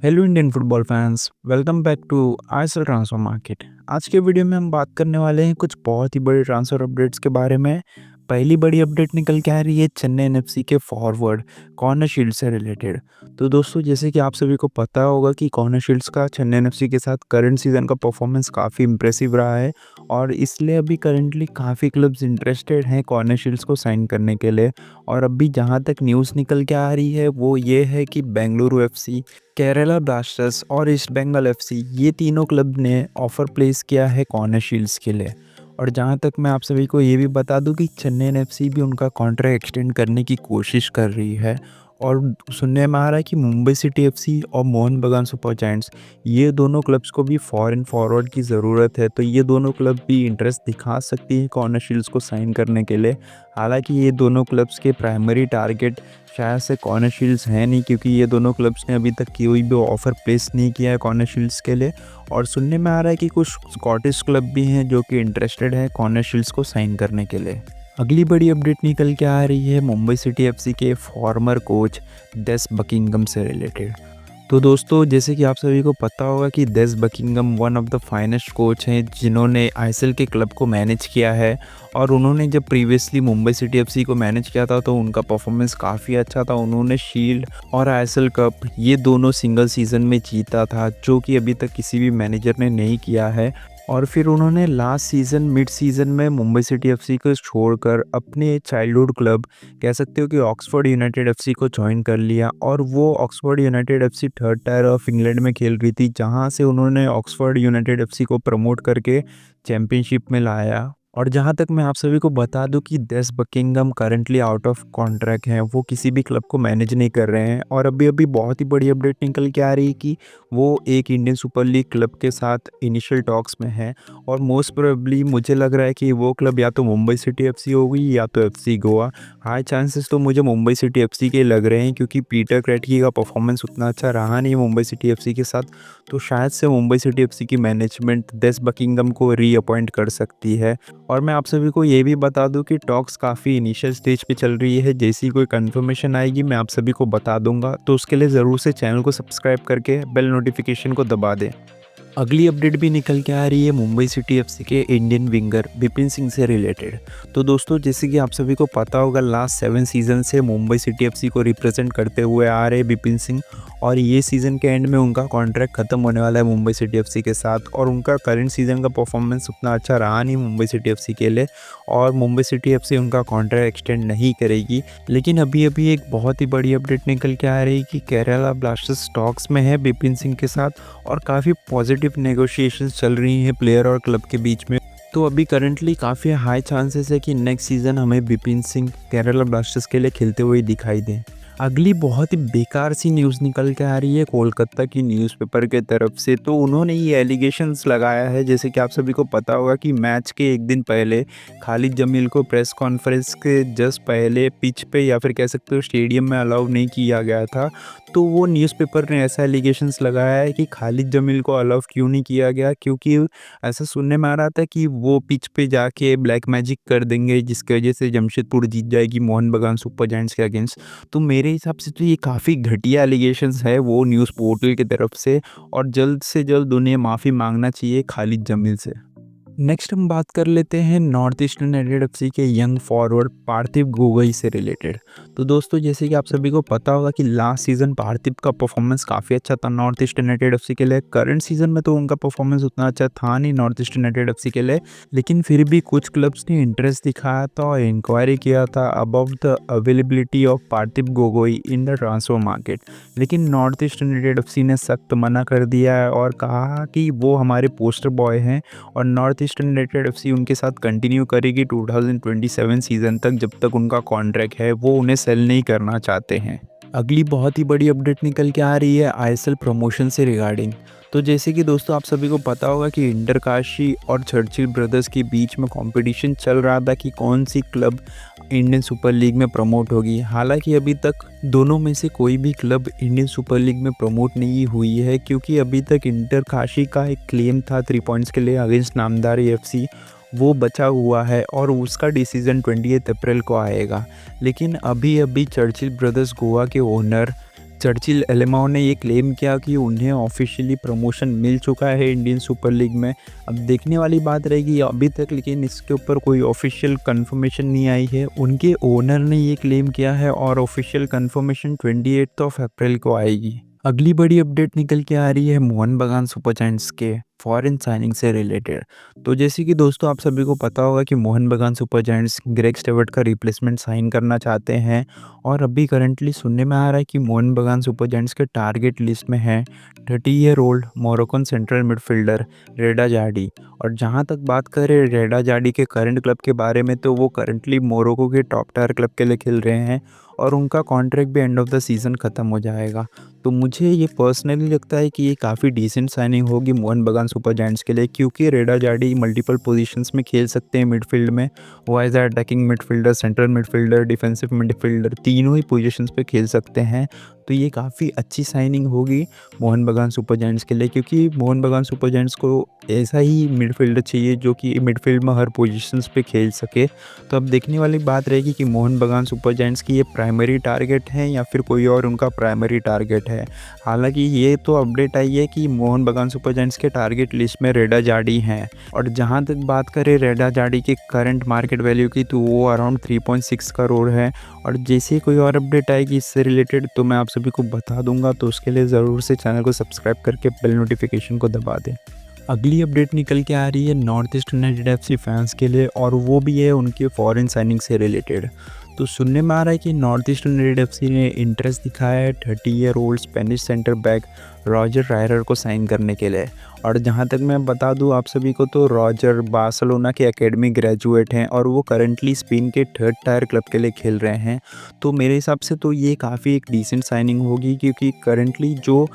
Hello Indian football fans, welcome back to ISL transfer market. आज के video में हम बात करने वाले हैं कुछ बहुत ही बड़े ट्रांसफर अपडेट्स के बारे में। पहली बड़ी अपडेट निकल के आ रही है चेन्नई एफसी के फॉरवर्ड कॉर्नर शील्ड से रिलेटेड। तो दोस्तों, जैसे कि आप सभी को पता होगा कि कॉर्नर शील्ड्स का चेन्नई एफसी के साथ करंट सीजन का परफॉर्मेंस काफ़ी इंप्रेसिव रहा है और इसलिए अभी करंटली काफ़ी क्लब्स इंटरेस्टेड हैं कॉर्नर शील्ड्स को साइन करने के लिए। और अभी जहाँ तक न्यूज़ निकल के आ रही है वो ये है कि बेंगलुरु एफसी, केरला ब्लास्टर्स और ईस्ट बंगाल एफसी, ये तीनों क्लब ने ऑफर प्लेस किया है कॉर्नर शील्ड्स के लिए। और जहाँ तक मैं आप सभी को ये भी बता दूं कि चेन्नई एफसी भी उनका कॉन्ट्रैक्ट एक्सटेंड करने की कोशिश कर रही है। और सुनने में आ रहा है कि मुंबई सिटी एफसी और मोहन बगान सुपर जायंट्स, ये दोनों क्लब्स को भी फॉरेन फॉरवर्ड की ज़रूरत है, तो ये दोनों क्लब भी इंटरेस्ट दिखा सकती हैं कॉर्नर शील्ड्स को साइन करने के लिए। हालांकि ये दोनों क्लब्स के प्राइमरी टारगेट शायद से कॉर्नर शील्ड्स हैं नहीं, क्योंकि ये दोनों क्लब्स ने अभी तक कोई भी ऑफ़र प्लेस नहीं किया है कॉर्नर शील्ड्स के लिए। और सुनने में आ रहा है कि कुछ स्कॉटिश क्लब भी हैं जो कि इंटरेस्टेड हैं कॉर्नर शील्ड्स को साइन करने के लिए। अगली बड़ी अपडेट निकल के आ रही है मुंबई सिटी एफसी के फॉर्मर कोच डेस बकिंगम से रिलेटेड। तो दोस्तों, जैसे कि आप सभी को पता होगा कि Des Buckingham one of the finest coach हैं जिन्होंने आईएसएल के क्लब को मैनेज किया है। और उन्होंने जब प्रीवियसली मुंबई सिटी एफसी को मैनेज किया था तो उनका परफॉर्मेंस काफ़ी अच्छा था। उन्होंने शील्ड और आईएसएल कप ये दोनों सिंगल सीज़न में जीता था, जो कि अभी तक किसी भी मैनेजर ने नहीं किया है। और फिर उन्होंने लास्ट सीज़न मिड सीज़न में मुंबई सिटी एफसी को छोड़कर अपने चाइल्डहुड क्लब, कह सकते हो कि ऑक्सफोर्ड यूनाइटेड एफसी को ज्वाइन कर लिया। और वो Oxford United FC third tier of England में खेल रही थी, जहां से उन्होंने ऑक्सफोर्ड यूनाइटेड एफसी को प्रमोट करके चैंपियनशिप में लाया। और जहां तक मैं आप सभी को बता दूं कि Des Buckingham currently out of contract हैं, वो किसी भी क्लब को मैनेज नहीं कर रहे हैं। और अभी अभी बहुत ही बड़ी अपडेट निकल के आ रही है कि वो एक इंडियन सुपर लीग क्लब के साथ इनिशियल टॉक्स में है। और मोस्ट प्रोबेबली मुझे लग रहा है कि वो क्लब या तो मुंबई सिटी एफसी होगी या तो एफसी गोवा। हाई चांसेस तो मुझे मुंबई सिटी एफसी के लग रहे हैं, क्योंकि पीटर क्रेटकी का परफॉर्मेंस उतना अच्छा रहा नहीं मुंबई सिटी एफसी के साथ। तो शायद से मुंबई सिटी एफसी की मैनेजमेंट डेस बकिंगम को रीअपॉइंट कर सकती है। और मैं आप सभी को ये भी बता दूं कि टॉक्स काफ़ी इनिशियल स्टेज पे चल रही है। जैसी कोई कंफर्मेशन आएगी मैं आप सभी को बता दूंगा, तो उसके लिए ज़रूर से चैनल को सब्सक्राइब करके बेल नोटिफिकेशन को दबा दें। अगली अपडेट भी निकल के आ रही है मुंबई सिटी एफसी के इंडियन विंगर बिपिन सिंह से रिलेटेड। तो दोस्तों, जैसे कि आप सभी को पता होगा, लास्ट 7 सीज़न से मुंबई सिटी एफसी को रिप्रेजेंट करते हुए आ रहे बिपिन सिंह। और ये सीज़न के एंड में उनका कॉन्ट्रैक्ट खत्म होने वाला है मुंबई सिटी एफसी के साथ। और उनका करंट सीज़न का परफॉर्मेंस उतना अच्छा रहा नहीं मुंबई सिटी एफसी के लिए, और मुंबई सिटी एफसी उनका कॉन्ट्रैक्ट एक्सटेंड नहीं करेगी। लेकिन अभी अभी एक बहुत ही बड़ी अपडेट निकल के आ रही है कि केरला ब्लास्टर्स स्टॉक्स में है बिपिन सिंह के साथ, और काफ़ी पॉजिटिव नेगोशिएशंस चल रही हैं प्लेयर और क्लब के बीच में। तो अभी करंटली काफ़ी हाई चांसेस है कि नेक्स्ट सीज़न हमें बिपिन सिंह केरला ब्लास्टर्स के लिए खेलते हुए दिखाई दें। अगली बहुत ही बेकार सी न्यूज़ निकल के आ रही है कोलकाता की न्यूज़पेपर के तरफ से। तो उन्होंने ये एलिगेशंस लगाया है, जैसे कि आप सभी को पता होगा कि मैच के एक दिन पहले खालिद जमील को प्रेस कॉन्फ्रेंस के जस्ट पहले पिच पे या फिर कह सकते हो स्टेडियम में अलाउ नहीं किया गया था। तो वो न्यूज़पेपर ने ऐसा एलिगेशंस लगाया है कि खालिद जमील को अलाउ क्यों नहीं किया गया, क्योंकि ऐसा सुनने में आ रहा था कि वो पिच पे जाके ब्लैक मैजिक कर देंगे, जिसकी वजह से जमशेदपुर जीत जाएगी मोहन बगान सुपर जायंट्स के अगेंस्ट। तो मेरे हिसाब से तो ये काफ़ी घटिया एलिगेशंस है वो न्यूज़ पोर्टल की तरफ से, और जल्द से जल्द उन्हें माफ़ी मांगना चाहिए खालिद जमील से। नेक्स्ट हम बात कर लेते हैं नॉर्थ ईस्टर्न यूनाइटेड एफसी के यंग फॉरवर्ड पार्थिव गोगोई से रिलेटेड। तो दोस्तों, जैसे कि आप सभी को पता होगा कि लास्ट सीज़न पार्थिव का परफॉर्मेंस काफ़ी अच्छा था नॉर्थ ईस्ट यूनाइटेड एफसी के लिए। करंट सीज़न में तो उनका परफॉर्मेंस उतना अच्छा था नहीं नॉर्थ ईस्ट यूनाइटेड एफसी के लिए, लेकिन फिर भी कुछ क्लब्स ने इंटरेस्ट दिखाया था और इंक्वायरी किया था about the availability of Parthiv Gogoi in the transfer market. लेकिन नॉर्थ ईस्ट यूनाइटेड एफसी ने सख्त मना कर दिया है और कहा कि वो हमारे पोस्टर बॉय हैं, और नॉर्थ ईस्टर्न यूनाइटेड एफसी उनके साथ कंटिन्यू करेगी 2027 सीज़न तक, जब तक उनका कॉन्ट्रैक्ट है। वो उन्हें सेल नहीं करना चाहते हैं। अगली बहुत ही बड़ी अपडेट निकल के आ रही है आईएसएल प्रमोशन से रिगार्डिंग। तो जैसे कि दोस्तों, आप सभी को पता होगा कि इंटरकाशी और चर्चिल ब्रदर्स के बीच में कंपटीशन चल रहा था कि कौन सी क्लब इंडियन सुपर लीग में प्रमोट होगी। हालांकि अभी तक दोनों में से कोई भी क्लब इंडियन सुपर लीग में प्रमोट नहीं हुई है, क्योंकि अभी तक इंटरकाशी का एक क्लेम था 3 पॉइंट्स के लिए अगेंस्ट नामदारी एफसी, वो बचा हुआ है और उसका डिसीज़न 28 अप्रैल को आएगा। लेकिन अभी अभी चर्चिल ब्रदर्स गोवा के ओनर चर्चिल एलेमाओ ने ये क्लेम किया कि उन्हें ऑफिशियली प्रमोशन मिल चुका है इंडियन सुपर लीग में। अब देखने वाली बात रहेगी अभी तक, लेकिन इसके ऊपर कोई ऑफिशियल कंफर्मेशन नहीं आई है। उनके ओनर ने ये क्लेम किया है और ऑफिशियल कंफर्मेशन 28 अप्रैल को आएगी। अगली बड़ी अपडेट निकल के आ रही है मोहन बगान सुपर जायंट्स के फॉरेन साइनिंग से रिलेटेड। तो जैसे कि दोस्तों आप सभी को पता होगा कि Mohun Bagan super giants Greg Stewart का रिप्लेसमेंट साइन करना चाहते हैं, और अभी करंटली सुनने में आ रहा है कि मोहन बगान सुपर जायंट्स के टारगेट लिस्ट में है 30 year old Moroccan central midfielder Reda Jadi. और जहां तक बात करें रेडा जाडी के करंट क्लब के बारे में, तो वो करंटली मोरक्को के टॉप टायर क्लब के लिए खेल रहे हैं और उनका कॉन्ट्रैक्ट भी एंड ऑफ द सीज़न ख़त्म हो जाएगा। तो मुझे ये पर्सनली लगता है कि ये काफ़ी डिसेंट साइनिंग होगी मोहन बगान सुपर जायंट्स के लिए, क्योंकि रेडा जाडी मल्टीपल पोजीशंस में खेल सकते हैं मिडफील्ड में। वो as a attacking midfielder, central midfielder, defensive midfielder, तीनों ही पोजीशंस पे खेल सकते हैं। तो ये काफ़ी अच्छी साइनिंग होगी मोहन बगान सुपर जायंट्स के लिए, क्योंकि मोहन बगान सुपर जायंट्स को ऐसा ही मिडफील्डर चाहिए जो कि मिडफील्ड में हर पोजीशंस पे खेल सके। तो अब देखने वाली बात रहेगी कि मोहन बगान सुपर जायंट्स की ये प्राइमरी टारगेट है या फिर कोई और उनका प्राइमरी टारगेट है। हालांकि ये तो अपडेट आई है कि मोहन बगान सुपर जायंट्स के टारगेट लिस्ट में रेडा जाडी हैं। और जहां तक बात करें रेडा जाडी के करंट मार्केट वैल्यू की, तो वो अराउंड 3.6 करोड़ है। और जैसे ही कोई और अपडेट आएगी इससे रिलेटेड तो मैं आप सभी को बता दूंगा, तो उसके लिए ज़रूर से चैनल को सब्सक्राइब करके बेल नोटिफिकेशन को दबा दें। अगली अपडेट निकल के आ रही है north east united FC fans के लिए, और वो भी है उनके फॉरेन साइनिंग से रिलेटेड। तो सुनने में आ रहा है कि नॉर्थ ईस्ट यूनाइटेड एफसी ने इंटरेस्ट दिखाया है 30 year old Spanish centre back Roger रायरर को साइन करने के लिए। और जहां तक मैं बता दूं आप सभी को, तो रॉजर बार्सिलोना के एकेडमी ग्रेजुएट हैं और वो करंटली स्पेन के थर्ड टायर क्लब के लिए खेल रहे हैं। तो मेरे हिसाब से तो ये काफ़ी एक डिसेंट साइनिंग होगी, क्योंकि करंटली जो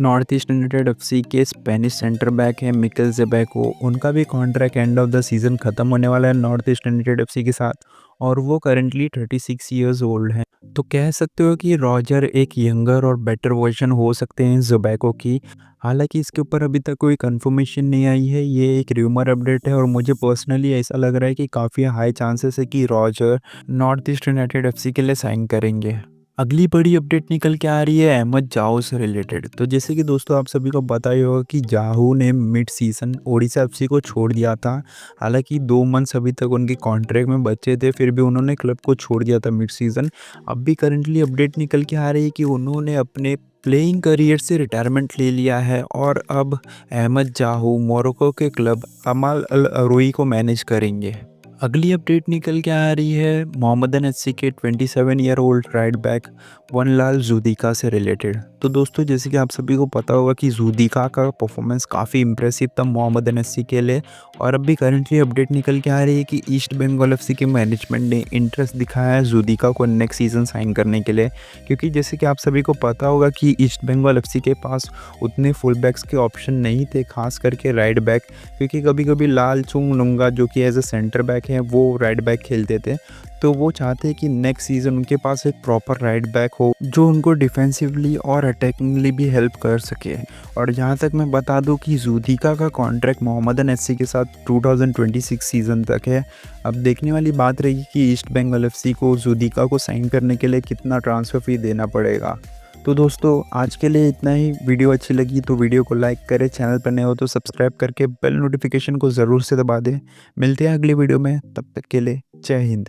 नॉर्थ ईस्ट यूनाइटेड एफसी के स्पेनिश सेंटर बैक हैं मिकेल ज़ेबेको, उनका भी contract end of the season ख़त्म होने वाला है नॉर्थ ईस्ट यूनाइटेड एफसी के साथ, और वो करंटली 36 ईयर्स ओल्ड हैं। तो कह सकते हो कि रॉजर एक यंगर और बेटर वर्जन हो सकते हैं ज़ेबेको की। हालांकि इसके ऊपर अभी तक कोई कंफर्मेशन नहीं आई है, ये एक र्यूमर अपडेट है, और मुझे पर्सनली ऐसा लग रहा है कि काफ़ी हाई चांसेस है कि Roger north east united FC के लिए साइन करेंगे। अगली बड़ी अपडेट निकल के आ रही है अहमद जाओ से रिलेटेड। तो जैसे कि दोस्तों आप सभी को पता ही होगा कि जाहू ने मिड सीज़न ओडिशा एफसी को छोड़ दिया था। हालांकि 2 मंथ्स अभी तक उनके कॉन्ट्रैक्ट में बचे थे, फिर भी उन्होंने क्लब को छोड़ दिया था मिड सीज़न। अब भी करंटली अपडेट निकल के आ रही है कि उन्होंने अपने प्लेइंग करियर से रिटायरमेंट ले लिया है, और अब अहमद जाहू मोरक्को के क्लब अमाल अल अरोई को मैनेज करेंगे। अगली अपडेट निकल के आ रही है मोहम्मदन एचसी के 27 year old right back Vanlalzuidika से रिलेटेड। तो दोस्तों जैसे कि आप सभी को पता होगा कि जूदिका का परफॉर्मेंस काफ़ी इंप्रेसिव था मोहम्मदन एचसी के लिए, और अभी करंटली अपडेट निकल के आ रही है कि ईस्ट बंगाल एफसी के मैनेजमेंट ने इंटरेस्ट दिखाया है जूदिका को नेक्स्ट सीज़न साइन करने के लिए। क्योंकि जैसे कि आप सभी को पता होगा कि ईस्ट बंगाल एफसी के पास उतने फुल बैक्स के ऑप्शन नहीं थे, खास करके राइट बैक, क्योंकि कभी कभी लाल चुंग नुंगा जो कि एज ए सेंटर बैक हैं वो राइट बैक खेलते थे। तो वो चाहते हैं कि नेक्स्ट सीज़न उनके पास एक प्रॉपर राइट बैक हो जो उनको डिफेंसिवली और अटैकिंगली भी हेल्प कर सके। और जहाँ तक मैं बता दूं कि जूदिका का कॉन्ट्रैक्ट मोहम्मदन एचसी के साथ 2026 सीज़न तक है। अब देखने वाली बात रहेगी कि ईस्ट बंगाल एफसी को जूदिका को साइन करने के लिए कितना ट्रांसफ़र फ़ी देना पड़ेगा। तो दोस्तों आज के लिए इतना ही। वीडियो अच्छी लगी तो वीडियो को लाइक करें, चैनल पर नए हो तो सब्सक्राइब करके बेल नोटिफिकेशन को ज़रूर से दबा दें। मिलते हैं अगली वीडियो में, तब तक के लिए जय हिंद।